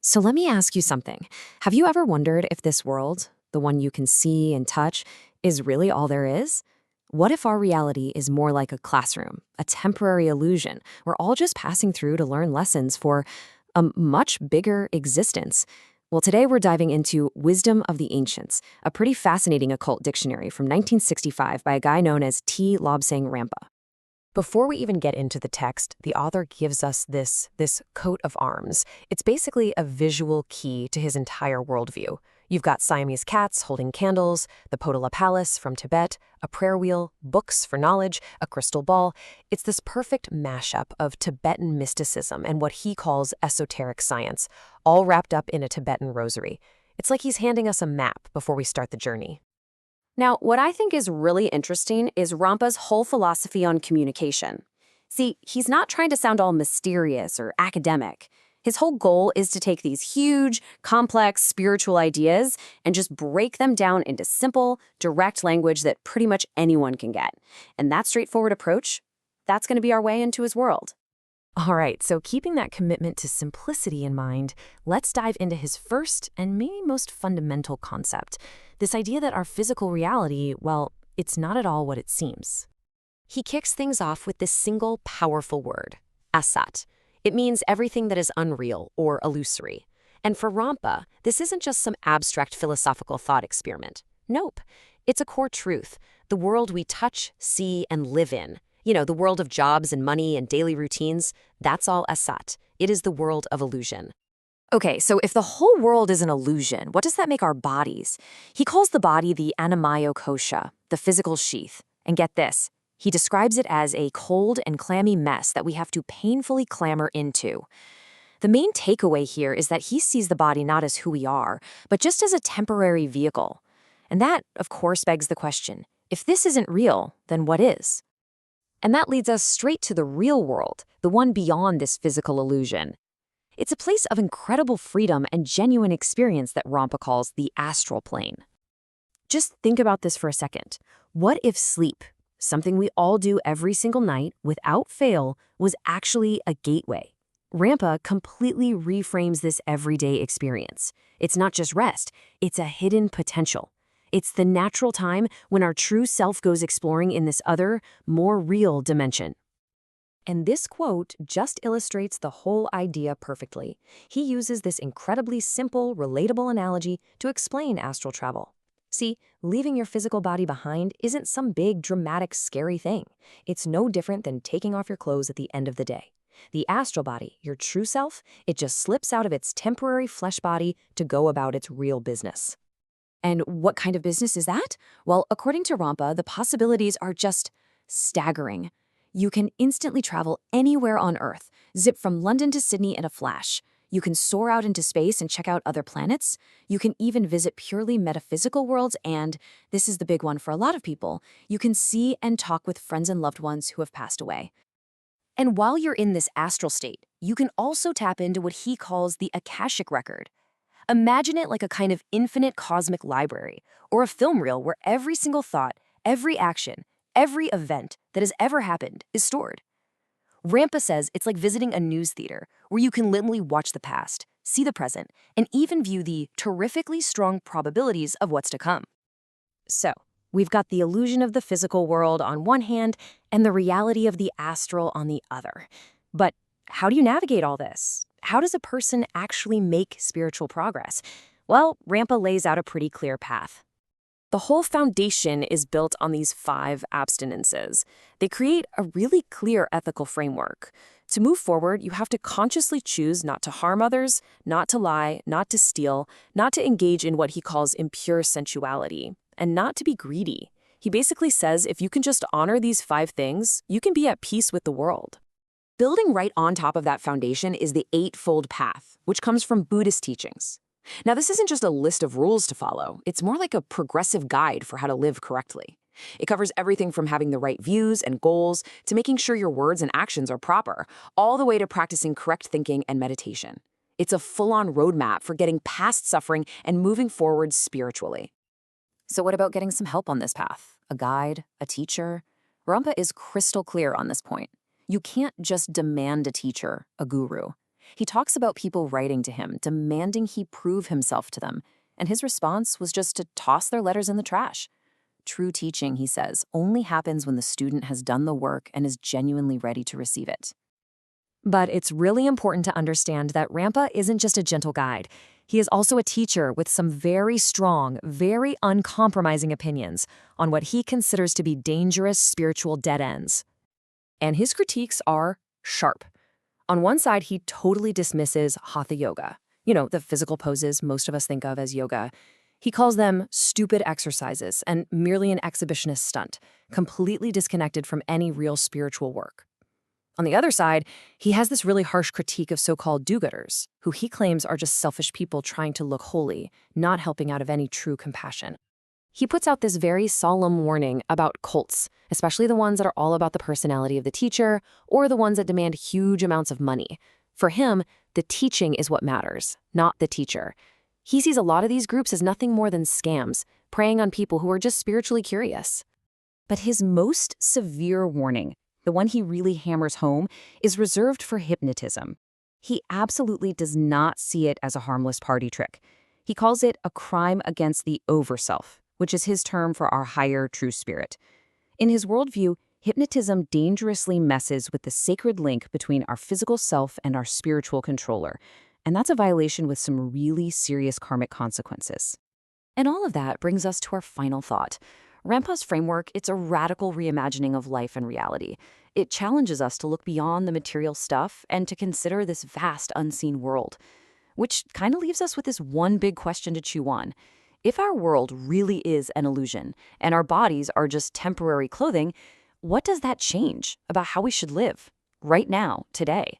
So let me ask you something. Have you ever wondered if this world, the one you can see and touch, is really all there is? What if our reality is more like a classroom, a temporary illusion? We're all just passing through to learn lessons for a much bigger existence. Well, today we're diving into Wisdom of the Ancients, a pretty fascinating occult dictionary from 1965 by a guy known as Lobsang Rampa. Before we even get into the text, the author gives us this coat of arms. It's basically a visual key to his entire worldview. You've got Siamese cats holding candles, the Potala Palace from Tibet, a prayer wheel, books for knowledge, a crystal ball. It's this perfect mashup of Tibetan mysticism and what he calls esoteric science, all wrapped up in a Tibetan rosary. It's like he's handing us a map before we start the journey. Now, what I think is really interesting is Rampa's whole philosophy on communication. See, he's not trying to sound all mysterious or academic. His whole goal is to take these huge, complex spiritual ideas and just break them down into simple, direct language that pretty much anyone can get. And that straightforward approach, that's going to be our way into his world. All right, so keeping that commitment to simplicity in mind, let's dive into his first and maybe most fundamental concept, this idea that our physical reality, well, it's not at all what it seems. He kicks things off with this single powerful word, Asat. It means everything that is unreal or illusory. And for Rampa, this isn't just some abstract philosophical thought experiment. Nope, it's a core truth, the world we touch, see, and live in. You know, the world of jobs and money and daily routines, that's all Asat. It is the world of illusion. Okay, so if the whole world is an illusion, what does that make our bodies? He calls the body the anamaya kosha, the physical sheath. And get this, he describes it as a cold and clammy mess that we have to painfully clamber into. The main takeaway here is that he sees the body not as who we are, but just as a temporary vehicle. And that, of course, begs the question, if this isn't real, then what is? And that leads us straight to the real world, the one beyond this physical illusion. It's a place of incredible freedom and genuine experience that Rampa calls the astral plane. Just think about this for a second. What if sleep, something we all do every single night without fail, was actually a gateway? Rampa completely reframes this everyday experience. It's not just rest, it's a hidden potential. It's the natural time when our true self goes exploring in this other, more real dimension. And this quote just illustrates the whole idea perfectly. He uses this incredibly simple, relatable analogy to explain astral travel. See, leaving your physical body behind isn't some big, dramatic, scary thing. It's no different than taking off your clothes at the end of the day. The astral body, your true self, it just slips out of its temporary flesh body to go about its real business. And what kind of business is that? Well, according to Rampa, the possibilities are just staggering. You can instantly travel anywhere on Earth, zip from London to Sydney in a flash. You can soar out into space and check out other planets. You can even visit purely metaphysical worlds, and this is the big one for a lot of people, you can see and talk with friends and loved ones who have passed away. And while you're in this astral state, you can also tap into what he calls the Akashic Record. Imagine it like a kind of infinite cosmic library, or a film reel where every single thought, every action, every event that has ever happened is stored. Rampa says it's like visiting a news theater where you can literally watch the past, see the present, and even view the terrifically strong probabilities of what's to come. So, we've got the illusion of the physical world on one hand and the reality of the astral on the other. But how do you navigate all this? How does a person actually make spiritual progress? Well, Rampa lays out a pretty clear path. The whole foundation is built on these 5 abstinences. They create a really clear ethical framework. To move forward, you have to consciously choose not to harm others, not to lie, not to steal, not to engage in what he calls impure sensuality, and not to be greedy. He basically says if you can just honor these 5 things, you can be at peace with the world. Building right on top of that foundation is the Eightfold Path, which comes from Buddhist teachings. Now, this isn't just a list of rules to follow. It's more like a progressive guide for how to live correctly. It covers everything from having the right views and goals to making sure your words and actions are proper, all the way to practicing correct thinking and meditation. It's a full-on roadmap for getting past suffering and moving forward spiritually. So what about getting some help on this path? A guide? A teacher? Rampa is crystal clear on this point. You can't just demand a teacher, a guru. He talks about people writing to him, demanding he prove himself to them, and his response was just to toss their letters in the trash. True teaching, he says, only happens when the student has done the work and is genuinely ready to receive it. But it's really important to understand that Rampa isn't just a gentle guide. He is also a teacher with some very strong, very uncompromising opinions on what he considers to be dangerous spiritual dead ends. And his critiques are sharp. On one side, he totally dismisses Hatha yoga, the physical poses most of us think of as yoga. He calls them stupid exercises and merely an exhibitionist stunt, completely disconnected from any real spiritual work. On the other side, he has this really harsh critique of so-called do-gooders, who he claims are just selfish people trying to look holy, not helping out of any true compassion. He puts out this very solemn warning about cults, especially the ones that are all about the personality of the teacher or the ones that demand huge amounts of money. For him, the teaching is what matters, not the teacher. He sees a lot of these groups as nothing more than scams, preying on people who are just spiritually curious. But his most severe warning, the one he really hammers home, is reserved for hypnotism. He absolutely does not see it as a harmless party trick. He calls it a crime against the overself, which is his term for our higher true spirit. In his worldview, hypnotism dangerously messes with the sacred link between our physical self and our spiritual controller, and that's a violation with some really serious karmic consequences. And all of that brings us to our final thought. Rampa's framework, it's a radical reimagining of life and reality. It challenges us to look beyond the material stuff and to consider this vast unseen world, which kind of leaves us with this one big question to chew on. If our world really is an illusion and our bodies are just temporary clothing, what does that change about how we should live right now, today?